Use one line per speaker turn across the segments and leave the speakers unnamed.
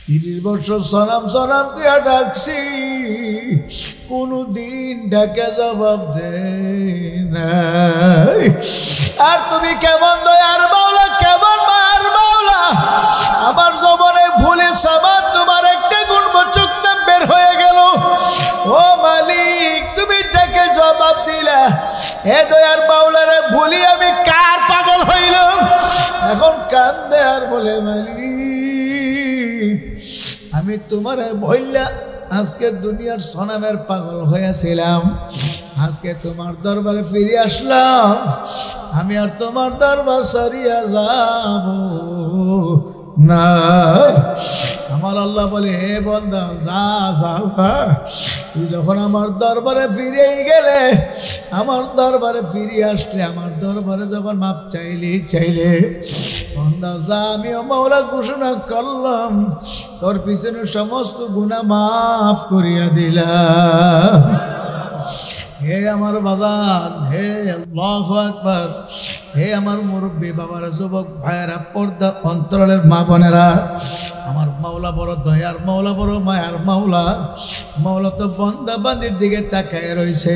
30 বছর সনাম সনাম কে ডাকছি, কোনদিন ডাকে জবাব দে নাই। আর তুমি কেমন দয়ার মাওলা, কেমন মার মাওলা, আমার জবানে ভুলে সাবান তোমার একটা গুণবাচক নাম বের হয়ে গেল। ও মালিক, তুমি ডাকে জবাব দিলা। হে দয়ার মাওলারে ভুলি আমি কার পাগল হইলাম। এখন কান্দে আর বলে, মালিক আমি তোমারে বললা আজকে দুনিয়ার সনামের পাগল হয়েছিলাম, আজকে তোমার দরবারে ফিরে আসলাম, আমি আর তোমার দরবার সারিয়া যাব না। আমার আল্লাহ বলে, হে বান্দা যা যা, তুই যখন আমার দরবারে ফিরেই গেলে, আমার দরবারে ফিরে আসলে, আমার দরবারে যখন মাপ চাইলে বান্দা যা, আমিও মাওলা ঘোষণা করলাম তোর পিছনে সমস্ত গুনাহ মাফ করিয়া দিলাম। হে আমার বাজান, হে আল্লাহু আকবার, হে আমার মুরব্বী বাবারা, যুবক ভাইয়েরা, পর্দার অন্তরালের মা বোনেরা, আমার মাওলা বড় দয়ার মাওলা, বড় মায়ার মাওলা। মাওলা তো বন্দাবান্দির দিকে তাকায় রয়েছে।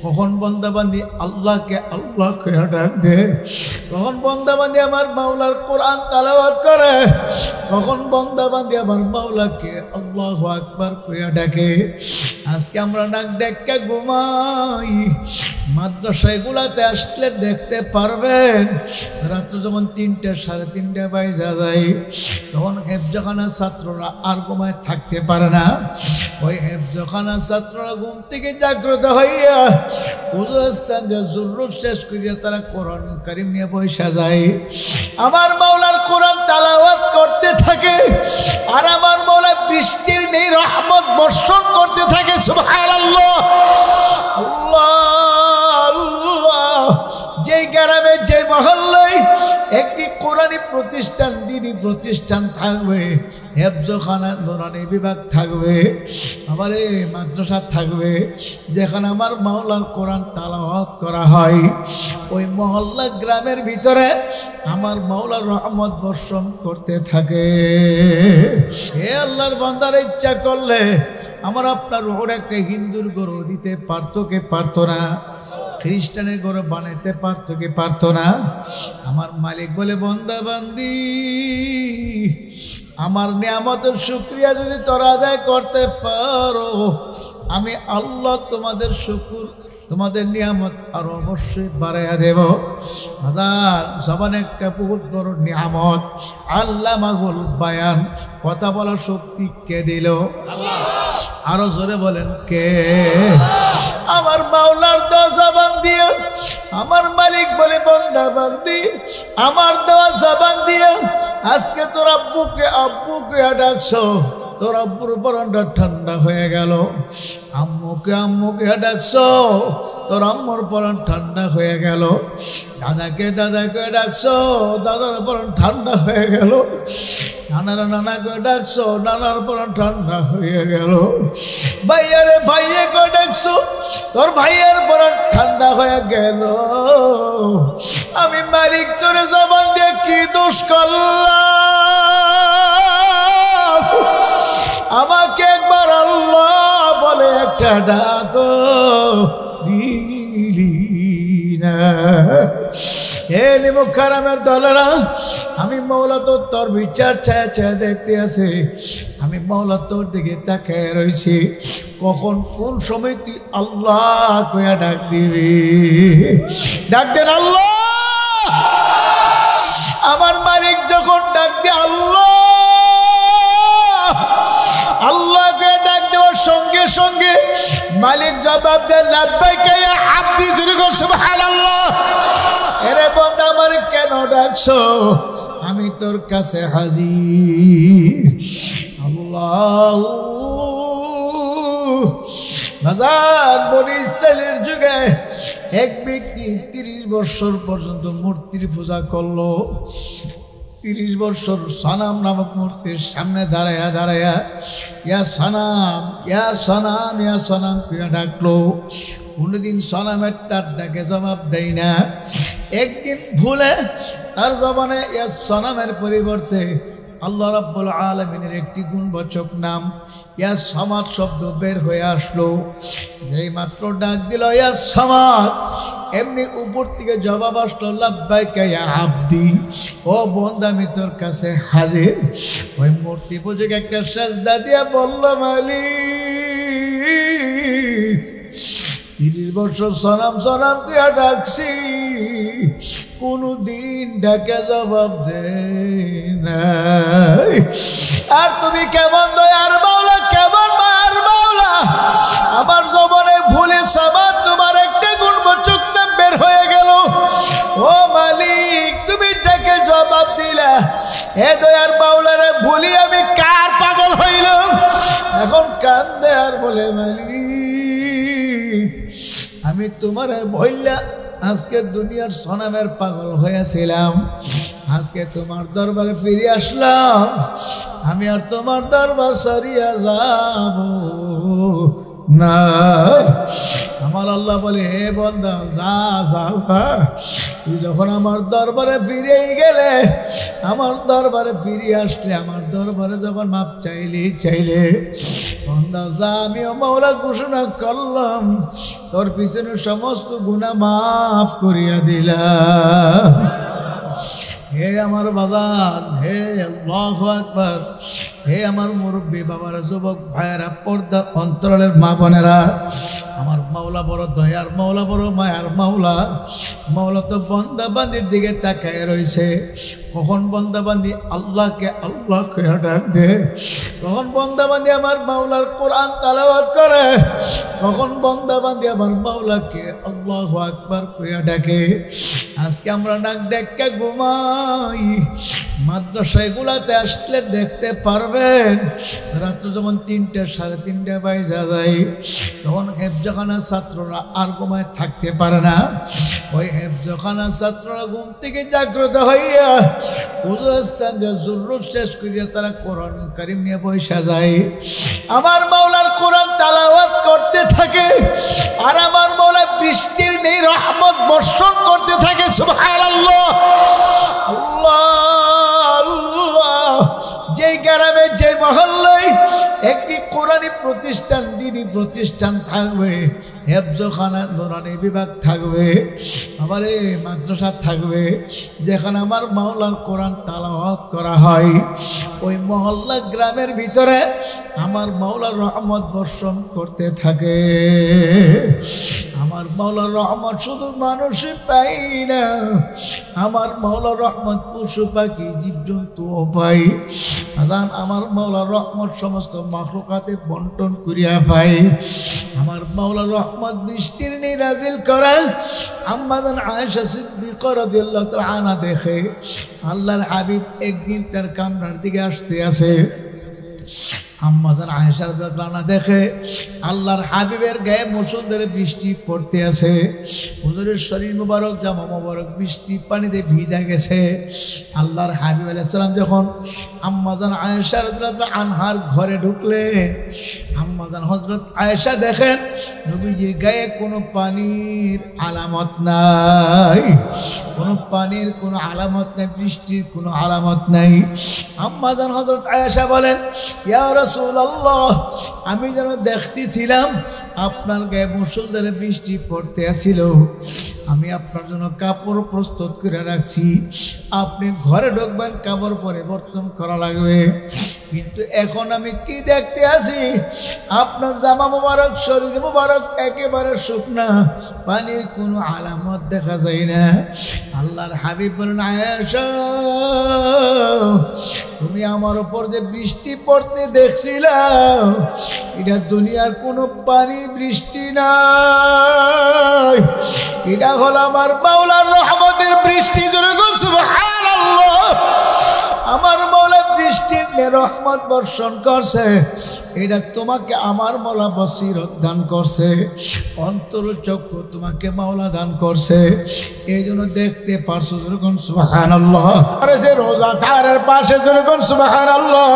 কখন বন্দাবান্দি আল্লাহকে আল্লাহকে ডাক দে, কখন বন্দাবান্দি আমার মাওলার কোরআন তেলাওয়াত করে, কখন বন্দাবান্দি আমার মাওলাকে আল্লাহু আকবার কইয়া ডাকে। আজকে আমরা নাক ডেকে ঘুমাই। মাদ্রাসায় গুলাতে আসলে দেখতে পারবেন, রাত্র যখন 3টা 3:30 বাজে যায়, তখন হেফজখানার ছাত্ররা আর ঘুমায় থাকতে পারে না। ওই হেফজখানার ছাত্ররা ঘুম থেকে জাগ্রত হইয়া উজুস্তান জরুর শেষ করিয়া তারা কোরআন কারীম নিয়ে বসে যায়। আমার মাওলার কোরআন তেলাওয়াত করতে থাকে, আর আমার মাওলা বৃষ্টির নেই রহমত বর্ষণ করতে থাকে। সুবহানাল্লাহ, আল্লাহ আল্লাহ। যেই গ্রামে, যে মহল্লায় একটি কোরআনী প্রতিষ্ঠান, দ্বীনি প্রতিষ্ঠান থাকবে, হেফজখানা নুরানি বিভাগ থাকবে, আবার মাদ্রাসা থাকবে, যেখানে আমার মাওলার কোরআন তেলাওয়াত করা হয়, ওই মহল্লা গ্রামের ভিতরে আমার মাওলার রহমত বর্ষণ করতে থাকে। হে আল্লাহর বান্দার ইচ্ছা করলে আমার আপনার ওর একটা হিন্দুর গরু দিতে পারতো কে পারতো না? খ্রিস্টানের গরু বানাইতে পারতো কে পারতো না? আমার মালিক বলে, বান্দা বান্দি আমার নিয়ামতের শুকরিয়া যদি তোরা আদায় করতে পারো, আমি আল্লাহ তোমাদের শুকুর, তোমাদের নিয়ামত আরো অবশ্যই বাড়াইয়া দেব। জবান একটা বহুত বড় নিয়ামত, আল্লামাহুল বায়ান, কথা বলার শক্তি কে দিল? আরো জোরে বলেন কে? আমার মাওলার দেওয়া জবান দিয়ে আমার মালিক বলে, বান্দা বান্দি আমার দেওয়া জবান দিয়ে আজকে তোর আব্বুকে আব্বুকে ডাকছো, তোর আব্বুর পরানটা ঠান্ডা হয়ে গেল। আম্মুকে আম্মুকে ডাকছো, তোর আম্মুর পরান ঠান্ডা হয়ে গেল। দাদাকে দাদাকে ডাকছো, দাদার পরান ঠান্ডা হয়ে গেল। নানারা নানাকে ডাকছো, নানার পরান ঠান্ডা হয়ে গেল। ভাইয়ারে ভাইয়াকে ডাকছো, তোর ভাইয়ের পরান ঠান্ডা হয়ে গেল। আমি মালিক তোরে জবান দিয়ে কি দোষ করলাম? আমাকে একবার আল্লাহ বলে একটা ডাকো দিলি না। হে নিমুখারামের দলেরা, আমি মাওলা তো তোর বিচার ছায়া ছায়া দেখতে আছে। আমি মাওলা তোর দিকে তাকায় রয়েছি, কখন কোন সময় তুই আল্লাহ কইয়া ডাক দিবি। ডাক দেন আল্লাহ। আমার মালিক যখন ডাক দে আল্লাহ, আল্লাহকে ডাক দেওয়ার সঙ্গে সঙ্গে মালিক জবাব দেয়, লাব্বাইকা ইয়া আব্দি, সুবহানাল্লাহ। এরে বান্দা আমার কেন ডাকছো? আমি তোর কাছে হাজির। আল্লাহ বাজার বনি ইসরায়েলের যুগে এক ব্যক্তি 30 বছর পর্যন্ত মূর্তির পূজা করলো। 30 বছর সানাম নামক মূর্তির সামনে দাঁড়ায়া দাঁড়ায়া ইয়া সানাম ইয়া সানাম ইয়া সানাম করে ডাকলো। কোনোদিন সানামের তার ডাকে জবাব দেয় না। একদিন ভুলে তার জবানে ইয়া সানামের পরিবর্তে আল্লাহ রাব্বুল আলামিনের একটি গুণবাচক নাম ইয়া সামাদ শব্দ বের হয়ে আসলো। যেই মাত্র ডাক দিল ইয়া সামাদ, এমনি উপর থেকে জবাব আসলো লাব্বাইকা ইয়া আব্দি, ও বান্দা আমি তোর কাছে হাজির। ওই মূর্তি পূজক একটা সাজদা দিয়া বলল মালিক 30 বছর সনাম সনাম দিয়া ডাকছি, কোনদিন ডাকে জবাব দে নাই। আর তুমি কেমন দয়ার মাওলা, কেমন মায়ার মাওলা, আমার জবানে ভুলে সামাদ তোমার একটা গুণবাচক নাম বের হয়ে গেল। ও মালিক তুমি ডাকে জবাব দিলা, হে দয়ার মাওলারে ভুলি আমি কার পাগল হইলাম। এখন কান্দে আর বলে মালিক আমি তোমার বইলা আজকে দুনিয়ার সনামের পাগল হয়েছিলাম, আজকে তোমার দরবারে ফিরে আসলাম, আমি আর তোমার দরবার সারিয়া যাব না। আমার আল্লাহ বলে হে বান্দা যা যা, তুই যখন আমার দরবারে ফিরেই গেলে, আমার দরবারে ফিরে আসলে, আমার দরবারে যখন মাপ চাইলে বান্দা যা, আমিও মাওলা ঘোষণা করলাম তোর পিছনে সমস্ত গুনাহ মাফ করিয়া দিলাম। হে আমার বাজান, হে আল্লাহু আকবার, হে আমার মুরব্বী বাবারা, যুবক ভাইয়েরা, পর্দার অন্তরালের মা বোনেরা, আমার মাওলা বড় দয়ার মাওলা, বড় মায়ার মাওলা। মাওলা তো বান্দাবান্দির দিকে তাকায় রয়েছে। কখন বান্দাবান্দি আল্লাহকে আল্লাহকে ডাক দে, কখন বান্দাবান্দি আমার মাওলার কোরআন তেলাওয়াত করে, কখন বান্দাবান্দি আমার মাওলাকে আল্লাহু আকবার কইয়া ডাকে। আজকে আমরা নাক ডেকে ঘুমাই। মাদ্রাসাগুলাতে আসলে দেখতে পারবেন রাত্র যখন 3টা 3:30 বাজে যায়, তখন হেফজখানার ছাত্ররা আর ঘুমায় থাকতে পারে না। ওই হেফজখানার ছাত্ররা ঘুম থেকে জাগ্রত হইয়া উজুস্তান জরুর শেষ করিয়া তারা কোরআন কারীম নিয়ে বসে যায়। আমার মাওলার কোরআন তেলাওয়াত করতে থাকে, আর আমার মাওলা বৃষ্টির নেই রহমত বর্ষণ করতে থাকে। সুবহানাল্লাহ, আল্লাহ আল্লাহ। যেই গ্রামে যে মহল্লায় একটি কোরআনী প্রতিষ্ঠান, দ্বীনি প্রতিষ্ঠান থাকবে, হেফজখানা নুরানি বিভাগ থাকবে, আবার মাদ্রাসা থাকবে, যেখানে আমার মাওলার কোরআন তেলাওয়াত করা হয়, ওই মহল্লা গ্রামের ভিতরে আমার মাওলার রহমত বর্ষণ করতে থাকে। আমার মাওলার রহমত শুধু মানুষই পাই না, আমার মাওলার রহমত পশু পাখি জীবজন্তুও পাই। আমার মাওলার রহমত সমস্ত মাখলুকাতে বন্টন করিয়া পাই। আমার মাওলার রহমত দৃষ্টির নিরাজিল করা আম্মা জান আয়েশা সিদ্দিকা রাদিয়াল্লাহু তাআলা আনহা দেখে আল্লাহর হাবিব একদিন তার কামরার দিকে আসতে আছে। আম্মা জান আয়েশা রাদিয়াল্লাহু আনহা দেখে আল্লাহর হাবিবের গায়ে মুষলধারে বৃষ্টি পড়তে আছে। হুজুরের শরীর মুবারক, জামা মুবারক বৃষ্টি পানিতে ভিজে গেছে। আল্লাহর হাবিব আলাইহিস সালাম যখন আম্মা জান আয়েশা রাদিয়াল্লাহু আনহার ঘরে ঢুকলেন, আম্মা জান হযরত আয়েশা দেখেন নবীজির গায়ে কোনো পানির আলামত নাই, কোনো পানির কোনো আলামত নাই, বৃষ্টির কোনো আলামত নাই। আম্মা জান হযরত আয়েশা বলেন, ইয়া রাসূলুল্লাহ, আমি যেন দেখতেছিলাম আপনার গায়ে মুষলধারে বৃষ্টি পড়তে আসছিল, আমি আপনার জন্য কাপড় প্রস্তুত করে রাখছি, আপনি ঘরে ঢুকবেন, কাপড় পরিবর্তন করা লাগবে। কিন্তু এখন আমি কি দেখতে আসি, আপনার জামা মুবারক, শরীর মুবারক একেবারে শুকনা, পানির কোনো আলামত দেখা যায় না। আল্লাহর হাবিব বলেন, আয়েশা, তুমি আমার উপর যে বৃষ্টি পড়তে দেখছিলাম, এটা দুনিয়ার কোনো পানি বৃষ্টি নাই, এটা হলো আমার মাওলার রহমতের বৃষ্টি। সুবহানাল্লাহ, আমার মাওলা বৃষ্টির রহমত বর্ষণ করছে, এটা তোমাকে আমার মাওলা বসিরত দান করছে, অন্তর চক্ষু তোমাকে মাওলা দান করছে, এই জন্য দেখতে পারছো। যেরকম সুবহানাল্লাহ। আরে যে রোজাদারের পাশে যেরকম সুবহানাল্লাহ,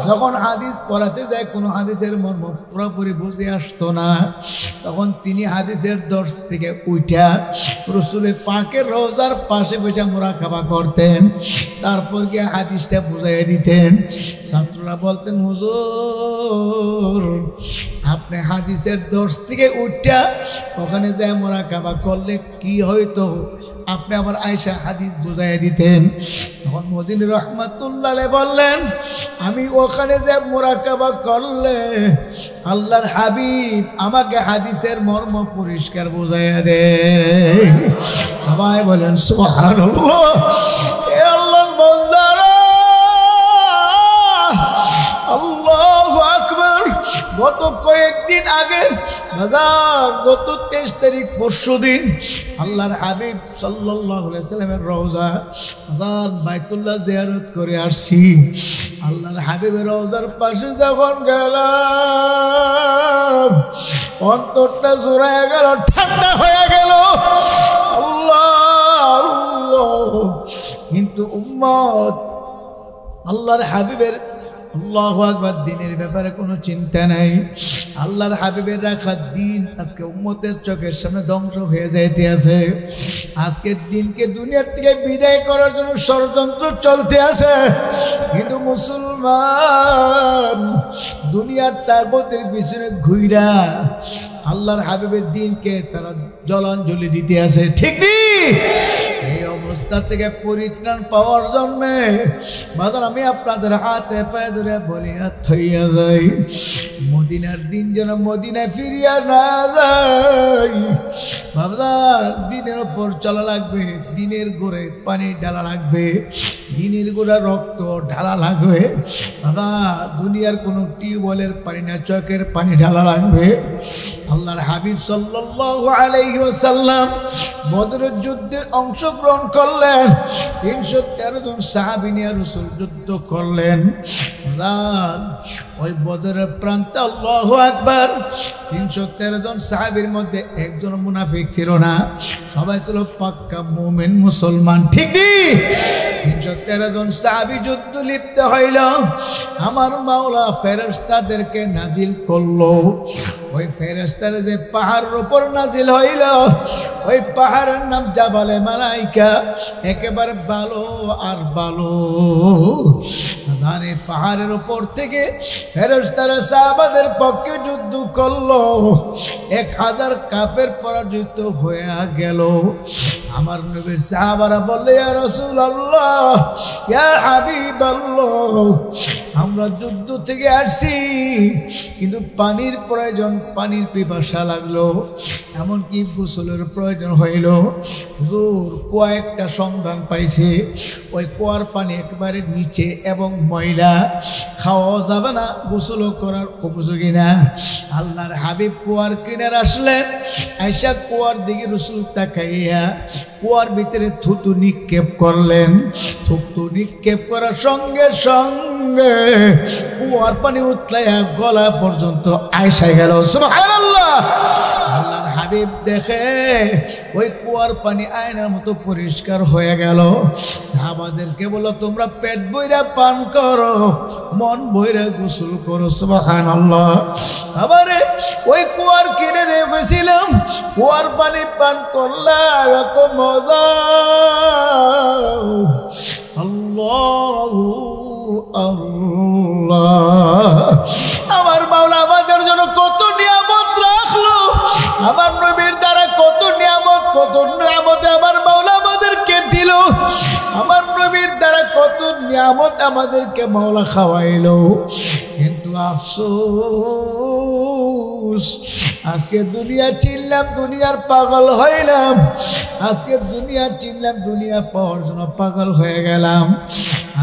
যখন হাদিস পড়াতে যায় কোনো হাদিসের মর্ম পুরোপুরি বুঝে আসতো না, তখন তিনি হাদিসের দর্শ থেকে উঠা রসুলের পাকের রওজার পাশে বসে মুরাকাবা করতেন, তারপর গিয়ে হাদিসটা বুঝাইয়া দিতেন। ছাত্ররা বলতেন, হুজুর আপনি হাদিসের দর্শ থেকে উঠা ওখানে যায় মুরাকাবা করলে কি হয়তো, আপনি আবার আয়েশা হাদিস বুঝাইয়া দিতেন। তখন মদিনী রহমাতুল্লাহ আলাইহি বললেন, আমি ওখানে যে মুরাকাবা করলে আল্লাহর হাবিব আমাকে হাদিসের মর্ম পরিষ্কার বুঝাইয়া দেয়। সবাই বলেন সুবহানাল্লাহ। এ আল্লাহর বান্দারা, আল্লাহু আকবার। গত কয়েকদিন আগে গত 23 তারিখ পরশুদিন আল্লাহর হাবিব সাল্লাল্লাহু আলাইহি সাল্লামের রওজা বাইতুল্লাহ জিয়ারত করে আসছি। আল্লাহর হাবিবের রওজার পাশে যখন গেলাম অন্তরটা জোড়ায় গেল, ঠান্ডা হয়ে গেল। আল্লাহ আল্লাহ। কিন্তু উম্মত আল্লাহর হাবিবের আল্লাহু আকবার দিনের ব্যাপারে কোনো চিন্তা নাই। আল্লাহর হাবিবের রাখা দিন আজকে উম্মতের চোখের সামনে ধ্বংস হয়ে যাইতে আছে। আজকের দিনকে দুনিয়ার থেকে বিদায় করার জন্য ষড়যন্ত্র চলতে আছে, কিন্তু মুসলমান দুনিয়ার তাগতের পিছনে ঘুইরা আল্লাহর হাবিবের দিনকে তারা জলাঞ্জলি দিতে আছে, ঠিক নেই? এই অবস্থা থেকে পরিত্রাণ পাওয়ার জন্য বাজার আমি আপনাদের হাতে পায়ে ধরে বলিয়া থইয়া যাই, মদিনার দিন যেন মদিনায় ফিরিয়া না যাই। বাবার দিনের ওপর চলা লাগবে, দিনের গোড়ে পানি ঢালা লাগবে, দিনের গোড়া রক্ত ঢালা লাগবে। বাবা দুনিয়ার কোনো টিউবওয়েলের পানি না, চকের পানি ঢালা লাগবে। আল্লাহর হাবিব সাল্লাল্লাহু আলাইহি ওয়াসাল্লাম বদরের যুদ্ধে অংশগ্রহণ করলেন। 313 জন সাহাবী নিয়ে রাসূল যুদ্ধ করলেন। ওই বদরের প্রান্তে আল্লাহু আকবার 313 জন সাহাবীর মধ্যে একজন মুনাফিক ছিল না, সবাই ছিল পাক্কা মুমিন মুসলমান, ঠিক কি? 313 জন সাহাবী যুদ্ধ লিপ্ত হইল। আমার মাওলা ফেরেশতাদেরকে নাজিল করলো। ওই ফেরেশতারা যে পাহাড়ের উপর নাজিল হইল, ওই পাহাড়ের নাম জাবালে মালাইকা, একেবারে ভালো আর ভালো। জানে পাহাড়ের উপর থেকে ফেরেশতারা সাহাবাদের পক্ষে যুদ্ধ করলো। 1000 কাফের পরাজিত হয়ে গেল। আমার নবীর সাহাবারা বললে, ইয়া রাসূলুল্লাহ, ইয়া হাবিবাল্লাহ, আমরা যুদ্ধ থেকে আসছি কিন্তু পানির প্রয়োজন, পানির পিপাসা লাগলো, এমনকি গোসলের প্রয়োজন হইল। হুজুর কুয়া একটা সন্ধান পাইছে, ওই কুয়ার পানি একেবারে নিচে এবং ময়লা, খাওয়া যাবে না, গোসল করার উপযোগী না। আল্লাহর হাবিব কুয়ার কিনারে আসলেন, আয়েশা কুয়ার দিকে রাসূল তাকাইয়া কুয়ার ভিতরে থুতু নিক্ষেপ করলেন। থুতু নিক্ষেপ করার সঙ্গে সঙ্গে কুয়ার পানি উতলাইয়া গলা পর্যন্ত আয়েশা গেল। সুবহানাল্লাহ। আল্লাহর হাবিব দেখে ওই কুয়ার পানি আয়নার মতো পরিষ্কার হয়ে গেল। সাহাবাদেরকে বলো, তোমরা পেট বইরা পান করো, মন বইরা গোসল করো। সুবহানাল্লাহ। আবারে ওই কুয়ার কিনারে বসেছিলাম, কুয়ার পানি পান করলাম, এত মজা। আল্লাহু আল্লাহ। আমার মাওলা আমাদের জন্য কত নিয়ামত রাখলো, আমার নবীর দ্বারা কত নিয়ামত, কত নিয়ামত আমার মাওলা আমাদেরকে দিল, আমার নবীর দ্বারা কত নিয়ামত আমাদেরকে মাওলা খাওয়াইলো। কিন্তু আফসোস, আজকে দুনিয়া চিনলাম, দুনিয়ার পাগল হইলাম। আজকে দুনিয়া চিনলাম, দুনিয়া পাওয়ার জন্য পাগল হয়ে গেলাম।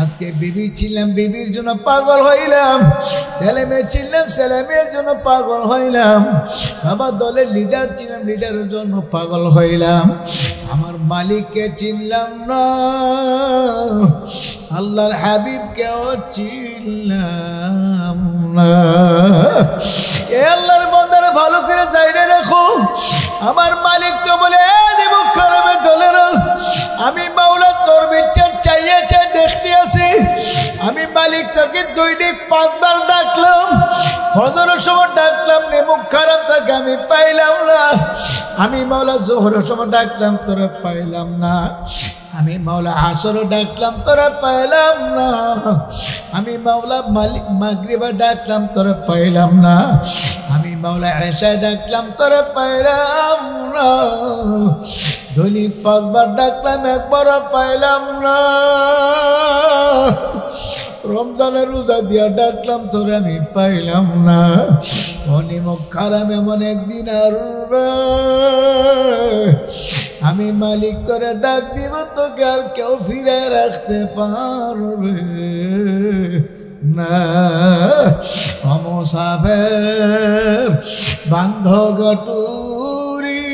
আজকে বিবি ছিলাম, বিবির জন্য পাগল হইলাম। ছেলে মেয়ে ছিলাম, ছেলে মেয়ের জন্য পাগল হইলাম। বাবা দলের লিডার ছিলাম, লিডারের জন্য পাগল হইলাম। আমার মালিককে চিনলাম না, আল্লাহর হাবিবকেও চিনলাম না। এ আল্লাহর বান্দারা ভালো করে জাইনে রাখো, আমার মালিক তো বলে, খারাপের দলের আমি মাওলা তোর বিচার চাইয়ে চাই দেখতে আসি। আমি মালিক তোকে দৈনিক 5 বার ডাকলাম, ফজরের সময় ডাকলাম, নেমুখ খারাপ তাকে আমি পাইলাম আমি মাওলা জোহরের সময় ডাকলাম তোরা পাইলাম না, আমি মাওলা আসরও ডাকলাম তোরা পাইলাম না, আমি মাওলা মাগরিবে ডাকলাম তোরা পাইলাম না, আমি মাওলা এশায় ডাকলাম তোরা পাইলাম না, দৈনিক 5 বার ডাকলাম একবারও পাইলাম না, রমজানের রোজা দিয়া ডাকলাম তোরে আমি পাইলাম না, অনিমক খারাম এমন একদিন আসবে আমি মালিক তোরে ডাক দিব তোকে আর কেউ ফিরে রাখতে পারবে না। মুসাফির বান্ধ গটুরি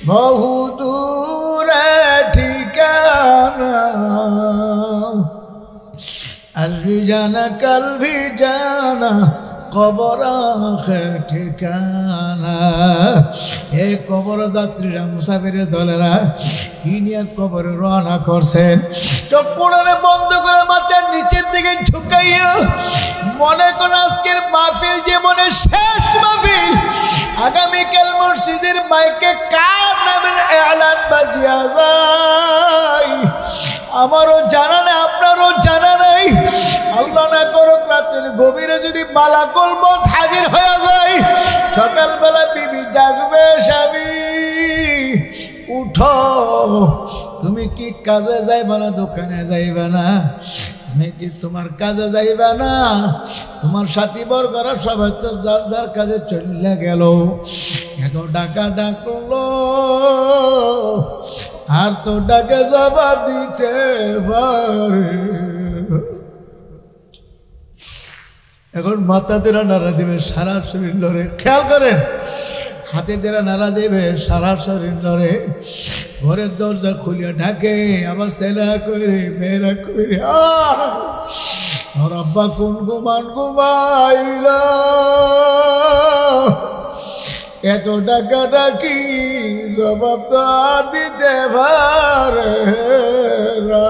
বহু দূরে ঠিকানা, আজ ভি জানা কাল ভি জানা কবর আখের ঠিকানা। এই কবর যাত্রীরা মুসাফিরের দলেরা কি নিয়ে কবরে রওনা করছেন, চোখ পুরনে বন্ধ করে মাথার নিচের দিকে ঝুঁকাইয়া মনে করেন আজকের মাহফিল জীবনের শেষ মাহফিল। আগামীকাল মসজিদের মাইকে কার নামের এলান বাজিয়া যায় আমারও জানা নেই, আপনারও জানা নেই। আল্লাহ না করুক রাতের গভীরে যদি মালাকুল মউত হাজির হয়ে যায়, সকালবেলা বিবি ডাকবে স্বামী উঠো, তুমি কি কাজে যাইবা না দোকানে যাইবা না, তুমি কি তোমার কাজে যাইবা না, তোমার সাথী বর্গরা সবাই তো যার যার কাজে চলে গেল। এত ডাকা ডাকলো আর তো ডাকে জবাব দিতে পারে। এখন মাথা দেরা নাড়া দিবে, সারা শরীর লড়ে, খেয়াল করেন, হাতে দেরা নাড়া দেবে, সারা শরীর লড়ে, ঘরের দরজা খুলিয়া ঢাকে, আবার ছেলেরা কইরে মেয়েরা কইরে আব্বা কোন ঘুমান ঘুমাইলা, এত ডাকা ডাকি জবাব তো আর দিতে পারে না।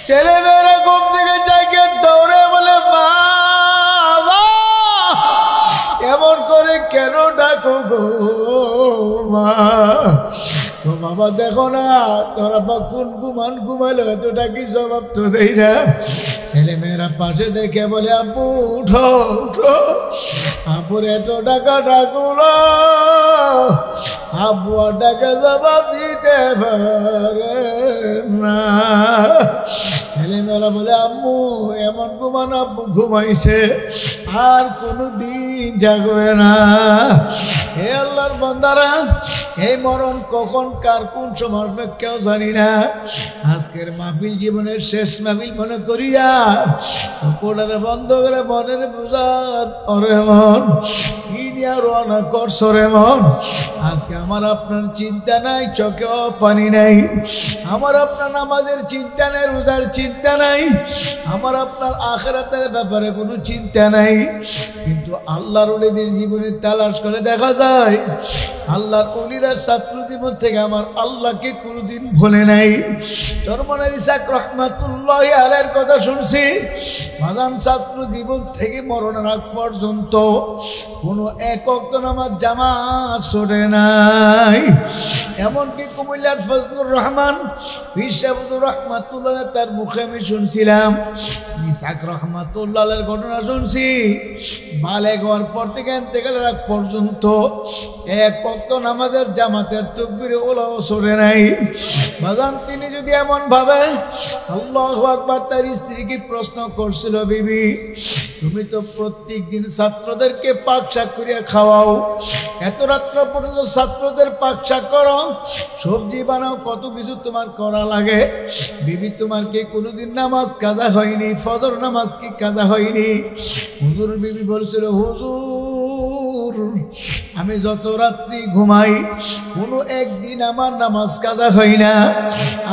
ছেলেমেয়েরা ঘুম থেকে জাগে দৌড়ে বলে মা এমন করে কেন ডাকো গো মা, তো বাবা দেখো না তোর আব্বা কোন ঘুমান ঘুমাইলো, এত ডাকি জবাব তো দেই না। ছেলেমেয়েরা পাশে ডেকে বলে আব্বু উঠো উঠো, আব্বুর এত ডাকা ডাকুলো, আব্বু আর ডাকে জবাব দিতে পারে না। ছেলেমেয়েরা বলে আম্মু এমন ঘুমান আব্বু ঘুমাইছে আর কোনো দিন জাগবে না। হে আল্লাহর বান্দারা, এই মরণ কখন কার কোন সময় কেউ জানি না। আজকের মাহফিল জীবনের শেষ মাহফিল মনে করিয়া কোটারে বন্ধ করে মনের বুঝান ওরে মন কি নিয়ে রওনা করছো রে মন। আজকে আমার আপনার চিন্তা নাই, চোখেও পানি নাই, আমার আপনার নামাজের চিন্তা নাই, রোজার চিন্তা নাই, আমার আপনার আখিরাতের ব্যাপারে কোনো চিন্তা নাই। কিন্তু আল্লাহর ওলিদের জীবনে তালাশ করে দেখা যায় আল্লাহর ওলিরা ছাত্র জীবন থেকে আমার আল্লাহকে কোনোদিন ভুলে নাই। চরমনার ইসাক রহমাতুল্লাহি আলাইহির কথা শুনছি, মাদান ছাত্র জীবন থেকে মরণের আগ পর্যন্ত কোনো এক ওয়াক্ত নামাজ জামাত ছুটে নাই। এমনকি কুমিল্লার ফজলুর রহমান বিশাবুর রহমাতুল্লাহ তার মুখে আমি শুনছিলাম, ইসাক রহমাতুল্লাহের ঘটনা শুনছি, বালেগ হওয়ার পর থেকে ইন্তেকালের আগ পর্যন্ত এক ওয়াক্ত নামাজের জামাতের তাকবীরে ওলাও ছুটে নাই। বাজান তিনি যদি এমন ভাবে আল্লাহু আকবার, তার স্ত্রীকে প্রশ্ন করছিল বিবি তুমি তো প্রত্যেক দিন ছাত্রদেরকে পাক শাক করিয়া খাওয়াও, এত রাত্র পর্যন্ত ছাত্রদের পাক শাক করো, সবজি বানাও, কত কিছু তোমার করা লাগে, বিবি তোমার কি কোনোদিন নামাজ কাজা হয়নি, ফজর নামাজ কি কাজা হয়নি? হুজুর বিবি বলছিল হুজুর আমি যত রাত্রি ঘুমাই কোনো একদিন আমার নামাজ কাজা হয় না,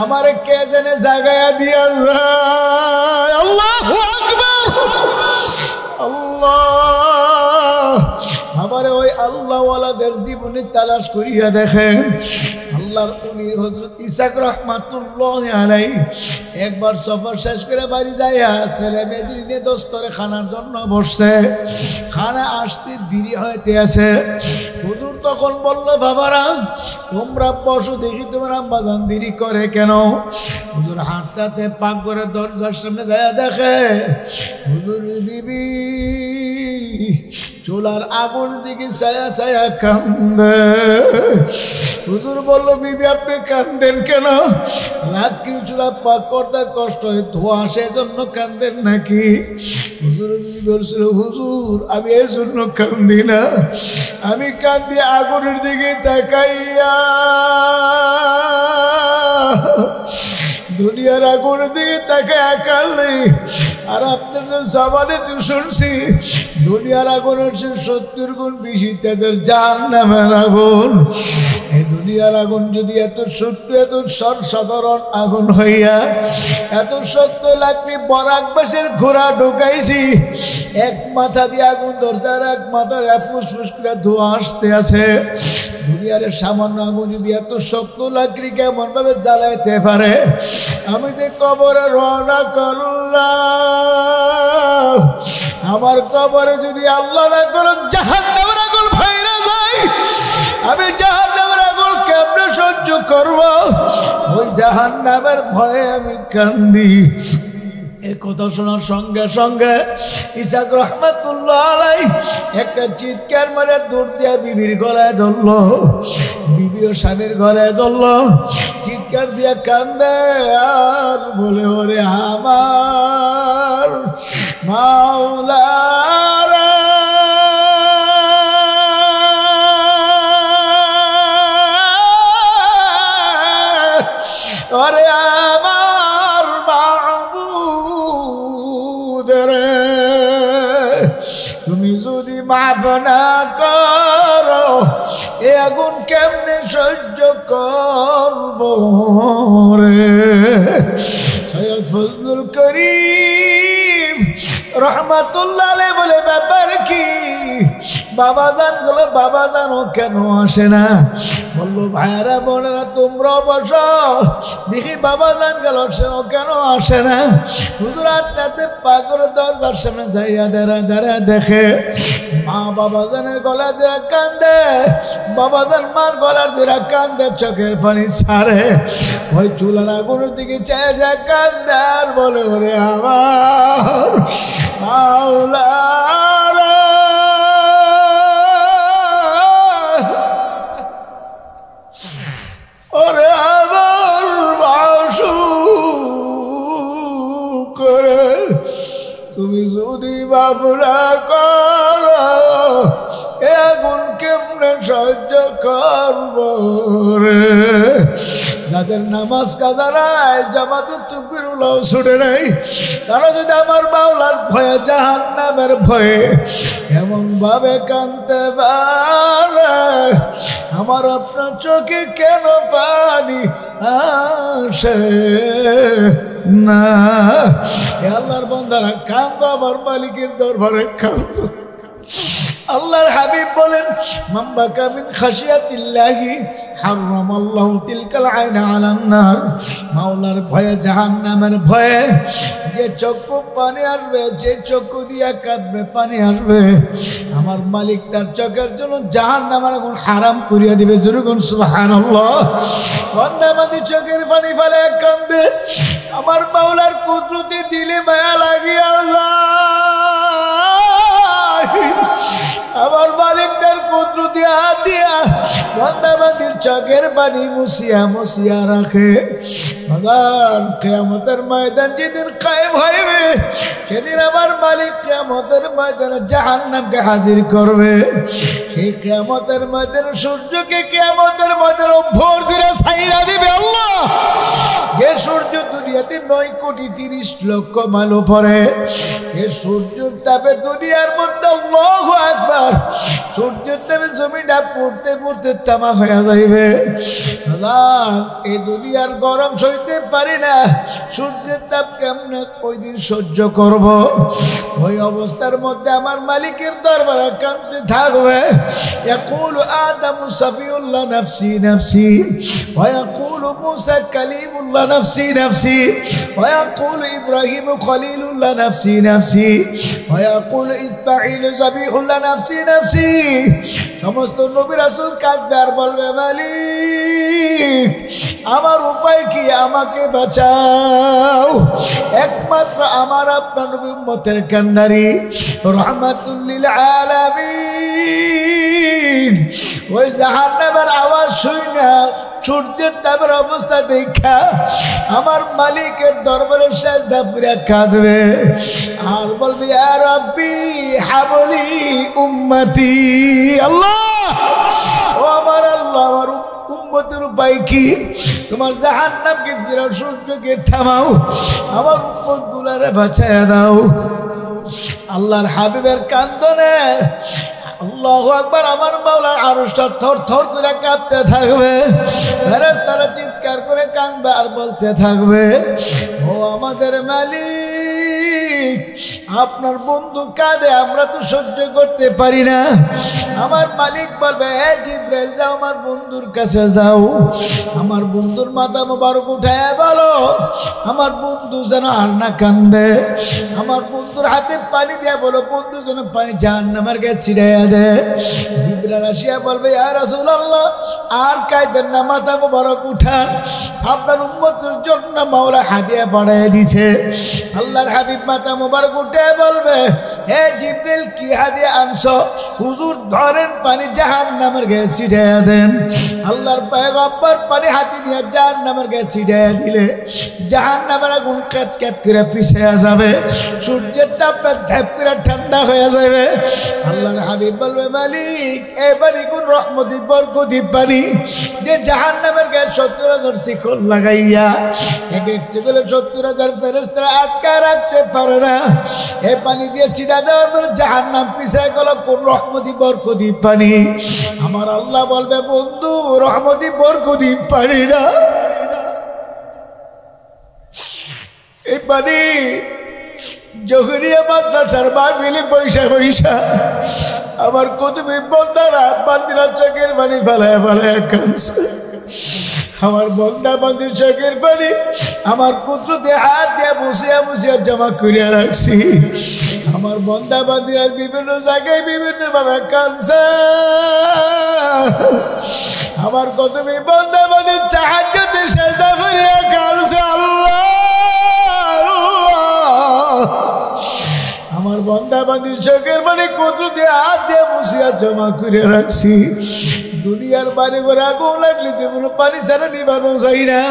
আমার কে জানে জাগায়া দিয়া যায়। আল্লাহু আকবার, আল্লাহ। আবার ওই আল্লাহওয়ালাদের জীবনে তালাশ করিয়া দেখেন, আল্লাহ আল্লাহর উনি হযরত ইসাক রাহমাতুল্লাহ আলাইহি একবার সফর শেষ করে বাড়ি যাইয়া ছেলে মেয়েদের নিয়ে দস্তরে খানার জন্য বসছে। খানা আসতে দেরি হইতে আছে। হুজুর তখন বলল, বাবারা তোমরা বসো, দেখি তোমার আম্মাজান দেরি করে কেন? হুজুর হাঁটতে হাঁটতে পাক করে দরজার সামনে যাইয়া দেখে হুজুর বিবি চুলার আগুন দিকে ছায়া ছায়া কান্দে। হুজুর বলল, বিবি আপনি কান্দেন কেন? লাকড়ি চুলা পাক করতে কষ্ট হয়, ধোঁয়া আসে জন্য কান্দেন নাকি? হুজুর বিবি বলছিল, হুজুর আমি এই জন্য কান্দি না, আমি কান্দি আগুনের দিকে তাকাইয়া। দুনিয়ার আগুনের দিকে তাকাইয়া কাঁদলি। আর আপনাদের জবানে তো শুনছি দুনিয়ার আগুন হচ্ছে 70 গুণ বেশি তাদের জাহান্নামের আগুন। এই দুনিয়ার আগুন যদি এত ছোট্ট এত সাধারণ আগুন হইয়া এত সত্য লাকড়ি বরাকবাসের ঘোড়া ঢুকাইছি, এক মাথা দিয়ে আগুন ধরছে আর এক মাথা ফুসফুস করে ধোঁয়া আসতে আছে। দুনিয়ার সামান্য আগুন যদি এত শক্ত লাকড়ি কেমন ভাবে জ্বালাইতে পারে? আমি যে কবরে রওনা করলাম, আমার কবরে যদি আল্লাহ না করে জাহান্নামের আগুন ফাইরা যায়, আমি জাহান্নামের আগুন কেমনে সহ্য করব? ওই জাহান্নামের ভয়ে আমি কান্দি। এই কথা শোনার সঙ্গে সঙ্গে ইসাক রাহমাতুল্লাহ আলাইহি একটা চিৎকার মারে দৌড় দিয়া বিবির গলায় ধরল। বিবিও স্বামীর গলায় ধরল, চিৎকার দিয়া কান্দে আর বলে, ওরে আমার মাওলা রে, ওরে আমার মাবুদ রে, তুমি যদি মাফ না করো এ আগুন কেমনে সহ্য করব রে? সৈয়দ ফজলুল করিম রহমাতুল্লাহ আলাইহি বলে, ব্যাপার কি? বাবাজান গুলো বাবাজানও কেন আসে না? বললো, ভাইয়ারা বোনেরা তোমরা বসো, দেখি বাবাজান গেল সেও কেন আসে না? হুজুর আত্মাতে পাগরে দরজার সামনে যাইয়া দাঁড়া দেখে মা বাবাজানের গলা দিয়ে কান্দে, বাবাজান মার গলার দিয়ে কান্দে, চোখের পানি ছাড়ে। ওই চুলার আগুনের দিকে চেয়ে যায় কান্দে আর বলে, ওরে আমার মাওলা রে, ওরে আমার মাসুক রে, তুমি যদি মাফ না করো এ আগুন কেমনে সহ্য করব রে? যাদের নামাজ কাজা নাই, জামাতে তাকবীরুল্লাহ ছুটে নাই, তারা যদি আমার মাওলার ভয়ে জাহান্নামের ভয়ে এমন ভাবে কাঁদতে পারে, আমার আপনার চোখে কেন পানি আসে না? আল্লাহর বান্দারা কাঁদো, আমার মালিকের দরবারে কাঁদো। আল্লাহর হাবিব বলেন, মান বাকা মিন খাশিয়াতিল্লাহি হারামাল্লাহু তিলকাল আইনা আলান নার। মাওলার ভয়ে জাহান্নামের ভয়ে যে চক্ষু পানি আসবে, যে চক্ষু দিয়া কাঁদবে পানি আসবে, আমার মালিক তার চোখের জন্য জাহান্নামের আগুন হারাম করিয়া দিবে। জোরে সুবহানাল্লাহ। বান্দা বান্দি চোখের পানি ফেলে কান্দে, আমার মাওলার কুদরতি দিলে মায়া লাগিয়া যায়। আমার মালিক তার কুদরতি হাত দিয়া বান্দা বান্দির চোখের পানি মুছিয়া মুছিয়া রাখে। কিয়ামতের ময়দান যেদিন কায়েম হইবে, সেদিন আমার মালিক কিয়ামতের ময়দানে জাহান্নামকে হাজির করবে। সেই কিয়ামতের ময়দানে সূর্যকে কিয়ামতের ময়দানে ভোর দিয়ে ছাইরা দিবে আল্লাহ। যে সূর্য দুনিয়াতে 9,30,00,000 মাইল উপরে, এই সূর্যের তাপে দুনিয়ার মধ্যে আল্লাহু আকবার, সূর্যের তাপে জমিটা পড়তে পড়তে তামা হয়ে যাইবে। এই দুনিয়ার গরম সইতে করতে পারি না, সূর্যের তাপ কেমনে ওই দিন সহ্য করব। ওই অবস্থার মধ্যে আমার মালিকের দরবারে কাঁদতে থাকবে। ইয়াকুলু আদামু সাফিউল্লাহ নাফসি নাফসি, ওয়া ইয়াকুলু মুসা কালিমুল্লাহ নাফসি নাফসি, ওয়া ইয়াকুলু ইব্রাহিম খলিলুল্লাহ নাফসি নাফসি, ওয়া ইয়াকুলু ইসমাঈল যাবিহুল্লাহ নাফসি নাফসি। সমস্ত নবী রাসূল কাঁদবে আর বলবে, মালিক আমার উপায় কি, আমাকে বাঁচাও। একমাত্র আমার আপনার নবী উম্মতের কান্নারি রাহমাতুল লিল আলামিন ওই জাহান্নামের আওয়াজ শুনে সূর্যের তাপের অবস্থা দেখা আমার মালিকের দরবারে সিজদা করে কাঁদবে আর বলবে, ইয়া রাব্বি হাবলি উম্মতি। আল্লাহ, ও আমার আল্লাহ, আমার উম্মতের উপায় কি? তোমার জাহান্নামকে ফিরাও, সূর্যকে থামাও, আমার উম্মত গুলারে বাঁচায়া দাও। আল্লাহর হাবিবের কান্দনে আল্লাহু আকবার, আমার মাওলার আরশটা থর থর করে কাঁপতে থাকবে। ফেরেশতারা চিৎকার করে কাঁদবে আর বলতে থাকবে, ও আমাদের মালিক, আপনার বন্ধু কাঁদে, আমরা তো সহ্য করতে পারি না। আমার মালিক বলবে, হে জিবরাইল, যাও আমার বন্ধুর কাছে যাও, আমার বন্ধুর মাথা মোবারক উঠায় বলো আমার বন্ধু যেন আর না কান্দে। আমার বন্ধুর হাতে পানি দিয়ে বলো বন্ধু যেন পানি জাহান্নামের গ্যাস ছিটাইয়া দে। জিবরাইল আসিয়া বলবে, ইয়া রাসূলুল্লাহ, আর কাঁদেন না, মাথা মোবারক উঠান, আপনার উম্মতের জন্য মাওলা হাদিয়া বাড়াইয়া দিছে। আল্লাহর হাবিব মাথা মোবারক উঠে বলবে, হে জিবরাইল, কি হাদিয়া আনছো? হুজুর ধরেন পানি জাহান্নামের গ্যাস ছিটাইয়া দেন। আল্লাহর পয়গম্বর পানি হাতে নিয়ে জাহান্নামের গ্যাস ছিটাইয়া দিলে জাহান্নামের আগুন কেট কেট করে পিছিয়ে যাবে, সূর্যের তাপটা ধ্যাপ করে ঠান্ডা হয়ে যাবে। আল্লাহর হাবিব বলবে, মালিক এই পানি কোন রহমতি বরকতি পানি যে জাহান্নামের গ্যাস 70,000 শিকল লাগাইয়া এক এক শিকলে 70,000 ফেরেশতারা আটকা রাখতে পারে না। এই পানি দিয়ে ছিটা দেওয়ার পরে জাহান্নাম পিছায় গেল, কোন রহমতি বরকতি পানি? আমার আল্লাহ বলবে, বন্ধু রহমতি বরকতি পানি না, এই পানি জহরিয়া মাদ্রাসার মাহফিলে পয়সা পয়সা আমার কুতুবী বন্দারা বান্দিরা চোখের পানি ফেলায় ফেলায় কাঁদছে। আমার বন্দা বান্দির চোখের পানি আমার কুদরতে হাত দিয়ে মুছিয়া মুছিয়া জমা করিয়া রাখছি। আমার বন্দা বান্দিরা বিভিন্ন জায়গায় বিভিন্ন ভাবে কাঁদছে। আমার কুতুবী বন্দা বান্দির তাহাজ্জুদে সিজদা করিয়া কাঁদছে। আল্লাহ, আমার বন্দা বান্দির চোখের পানি কুদরতে হাত দিয়ে মুছিয়া জমা করে রাখছি। দুনিয়ার বাড়ি ঘরে আগুন লাগলে তেমন পানি ছাড়া নিবানো যায় না।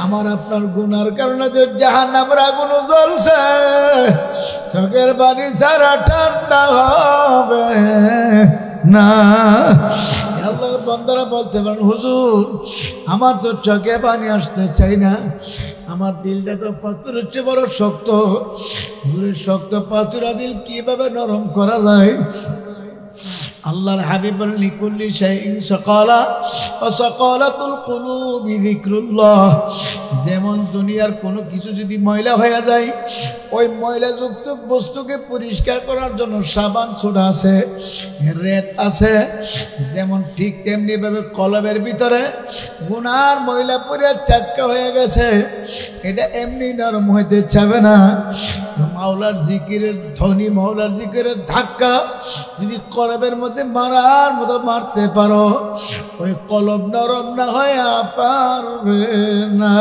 আমার আপনার গুনার কারণে যে জাহান্নামের আগুন জ্বলছে, চোখের পানি ছাড়া ঠান্ডা হবে না। আল্লাহর বান্দারা বলতে পারেন, হুজুর আমার তো চোখে পানি আসতে চাই না, আমার দিলটা তো পাথরের চেয়ে বড় শক্ত। হুজুরের শক্ত পাথুরা দিল কিভাবে নরম করা যায়? আল্লাহর হাবিব বলেন, লিকুল্লি শাইইন সাকালা ওয়া সাকালাতুল কুলুবি যিকরুল্লাহ। যেমন দুনিয়ার কোনো কিছু যদি ময়লা হয়ে যায়, ওই ময়লাযুক্ত বস্তুকে পরিষ্কার করার জন্য সাবান সোডা আছে, রেত আছে, যেমন ঠিক তেমনি ভাবে কলবের ভিতরে গুনার ময়লা পড়ে চাক্কা হয়ে গেছে, এটা এমনি নরম হইতে চাবে না। মাওলার জিকিরের ধ্বনি, মাওলার জিকিরের ধাক্কা যদি কলবের মধ্যে মারার মতো মারতে পারো, ওই কলব নরম না হয়ে পারবে না।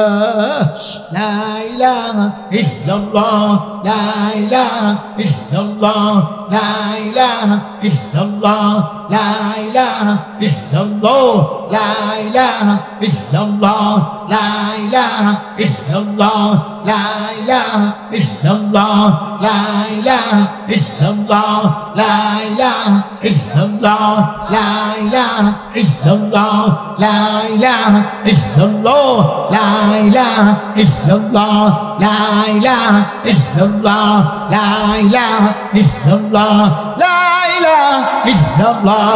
লা ইলাহা ইল্লাল্লাহ, লা ইলাহা ইল্লাল্লাহ, লা ইলাহা ইল্লাল্লাহ, লা ইলাহা ইল্লাল্লাহ, লা ইলাহা ইল্লাল্লাহ, লা ইলাহা ইল্লাল্লাহ, লা ইলাহা ইল্লাল্লাহ, লা ইলাহা ইল্লাল্লাহ, লা ইলাহা ইল্লাল্লাহ, লা ইলাহা ইল্লাল্লাহ, লা ইলাহা ইল্লাল্লাহ, লা ইলাহা ইল্লাল্লাহ, লা ইলাহা ইল্লাল্লাহ, লা ইলাহা ইল্লাল্লাহ, লা ইলাহা ইল্লাল্লাহ,